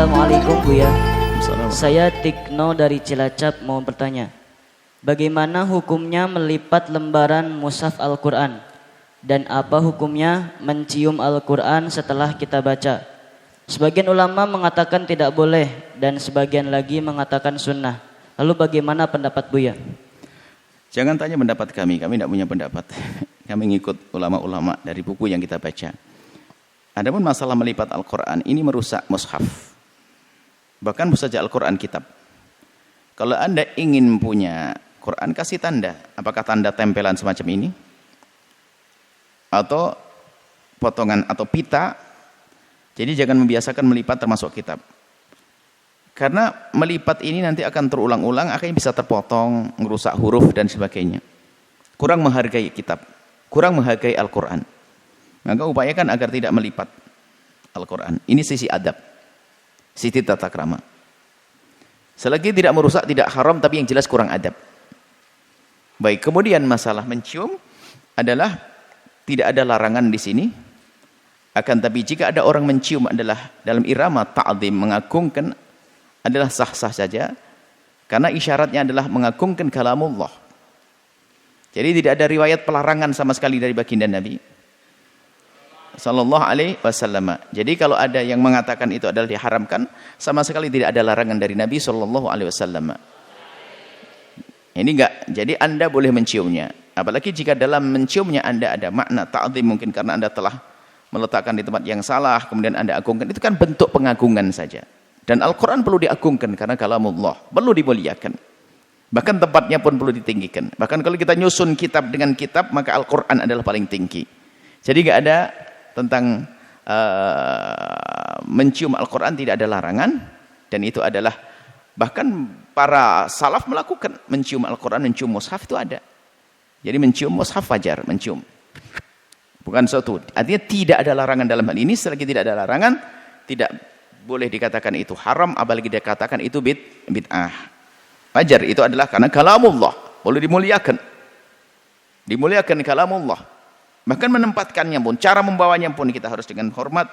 Assalamualaikum Buya. Assalamualaikum. Saya Tikno dari Cilacap mau bertanya. Bagaimana hukumnya melipat lembaran mushaf Al-Quran? Dan apa hukumnya mencium Al-Quran setelah kita baca? Sebagian ulama mengatakan tidak boleh dan sebagian lagi mengatakan sunnah. Lalu bagaimana pendapat Buya? Jangan tanya pendapat kami tidak punya pendapat. Kami ngikut ulama-ulama dari buku yang kita baca. Adapun masalah melipat Al-Quran, ini merusak mushaf. Bahkan bukan saja Al-Quran kitab. Kalau Anda ingin punya Quran, kasih tanda. Apakah tanda tempelan semacam ini? Atau potongan atau pita. Jadi jangan membiasakan melipat termasuk kitab. Karena melipat ini nanti akan terulang-ulang, akhirnya bisa terpotong, merusak huruf dan sebagainya. Kurang menghargai kitab, kurang menghargai Al-Quran. Maka upayakan agar tidak melipat Al-Quran. Ini sisi adab, sisi tata krama. Selagi tidak merusak, tidak haram, tapi yang jelas kurang adab. Baik, kemudian masalah mencium adalah tidak ada larangan di sini. Akan tapi jika ada orang mencium adalah dalam irama ta'zim, mengagungkan, adalah sah-sah saja. Karena isyaratnya adalah mengagungkan kalamullah. Jadi tidak ada riwayat pelarangan sama sekali dari baginda Nabi sallallahu alaihi wasallam. Jadi kalau ada yang mengatakan itu adalah diharamkan, sama sekali tidak ada larangan dari Nabi sallallahu alaihi wasallam. Ini enggak. Jadi Anda boleh menciumnya. Apalagi jika dalam menciumnya Anda ada makna ta'zim, mungkin karena Anda telah meletakkan di tempat yang salah, kemudian Anda agungkan, itu kan bentuk pengagungan saja. Dan Al-Quran perlu diagungkan karena kalamullah, perlu dimuliakan. Bahkan tempatnya pun perlu ditinggikan. Bahkan kalau kita nyusun kitab dengan kitab, maka Al-Quran adalah paling tinggi. Jadi enggak ada tentang mencium Al-Quran, tidak ada larangan. Dan itu adalah, bahkan para salaf melakukan mencium Al-Quran, mencium mushaf itu ada. Jadi mencium mushaf wajar, mencium. Bukan suatu, artinya tidak ada larangan dalam hal ini. Selagi tidak ada larangan, tidak boleh dikatakan itu haram, apalagi dikatakan itu bid'ah. Wajar, itu adalah karena kalamullah, boleh dimuliakan. Dimuliakan kalamullah. Bahkan menempatkannya pun, cara membawanya pun kita harus dengan hormat.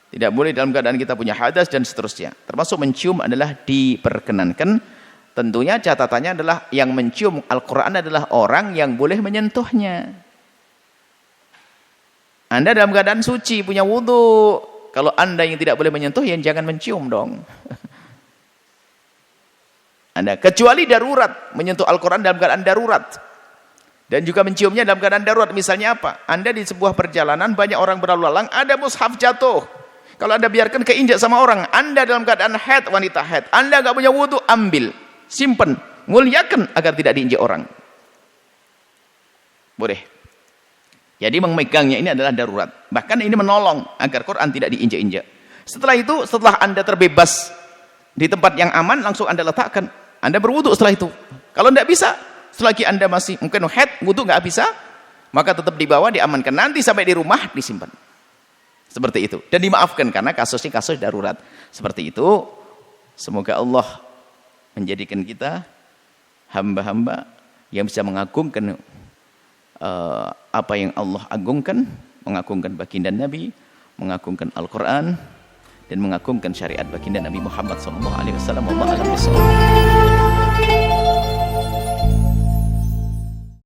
Tidak boleh dalam keadaan kita punya hadas dan seterusnya. Termasuk mencium adalah diperkenankan. Tentunya catatannya adalah yang mencium Al-Quran adalah orang yang boleh menyentuhnya. Anda dalam keadaan suci, punya wudhu. Kalau Anda yang tidak boleh menyentuh, ya jangan mencium dong. Anda kecuali darurat, menyentuh Al-Quran dalam keadaan darurat. Dan juga menciumnya dalam keadaan darurat. Misalnya apa? Anda di sebuah perjalanan, banyak orang berlalu lalang, ada mushaf jatuh. Kalau Anda biarkan keinjak sama orang, Anda dalam keadaan haid, wanita haid, Anda nggak punya wudhu, ambil, simpan, muliakan agar tidak diinjak orang. Boleh. Jadi memegangnya ini adalah darurat. Bahkan ini menolong agar Quran tidak diinjak-injak. Setelah itu, setelah Anda terbebas di tempat yang aman, langsung Anda letakkan. Anda berwudu setelah itu. Kalau tidak bisa, selagi Anda masih mungkin haid, wudu nggak bisa, maka tetap dibawa, diamankan. Nanti sampai di rumah disimpan. Seperti itu. Dan dimaafkan karena kasusnya kasus darurat. Seperti itu. Semoga Allah menjadikan kita hamba-hamba yang bisa mengagungkan apa yang Allah agungkan, mengagungkan baginda Nabi, mengagungkan Al-Quran, dan mengagungkan syariat baginda Nabi Muhammad SAW. Wallahu a'lam bishawab.